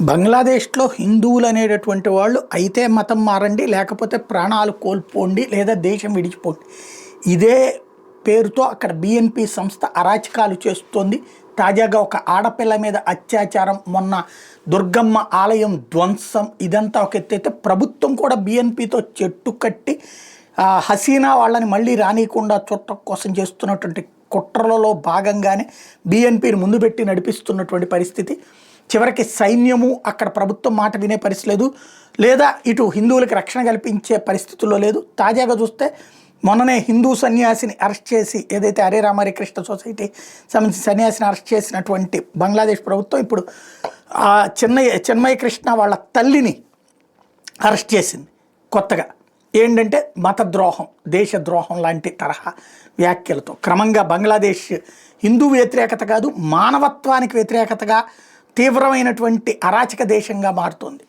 బంగ్లాదేశ్లో హిందువులు అనేటటువంటి వాళ్ళు అయితే మతం మారండి, లేకపోతే ప్రాణాలు కోల్పోండి, లేదా దేశం విడిచిపోండి. ఇదే పేరుతో అక్కడ బిఎన్పి సంస్థ అరాచకాలు చేస్తోంది. తాజాగా ఒక ఆడపిల్ల మీద అత్యాచారం, మొన్న దుర్గమ్మ ఆలయం ధ్వంసం, ఇదంతా ఒక ఎత్తైతే ప్రభుత్వం కూడా బిఎన్పితో చెట్టు కట్టి హసీనా వాళ్ళని మళ్ళీ రానియకుండా చూడటం కోసం చేస్తున్నటువంటి కుట్రలలో భాగంగానే బిఎన్పిని ముందు పెట్టి నడిపిస్తున్నటువంటి పరిస్థితి. చివరికి సైన్యము అక్కడ ప్రభుత్వం మాట వినే పరిస్థితి లేదు, లేదా ఇటు హిందువులకి రక్షణ కల్పించే పరిస్థితుల్లో లేదు. తాజాగా చూస్తే మొన్ననే హిందూ సన్యాసిని అరెస్ట్ చేసి, ఏదైతే హరే రామ హరే కృష్ణ సొసైటీ సంబంధించిన సన్యాసిని అరెస్ట్ చేసినటువంటి బంగ్లాదేశ్ ప్రభుత్వం ఇప్పుడు చిన్మయ కృష్ణ వాళ్ళ తల్లిని అరెస్ట్ చేసింది కొత్తగా. ఏంటంటే మతద్రోహం, దేశద్రోహం లాంటి తరహా వ్యాఖ్యలతో క్రమంగా బంగ్లాదేశ్ హిందూ వ్యతిరేకత కాదు, మానవత్వానికి వ్యతిరేకతగా తీవ్రమైనటువంటి అరాచక దేశంగా మారుతోంది.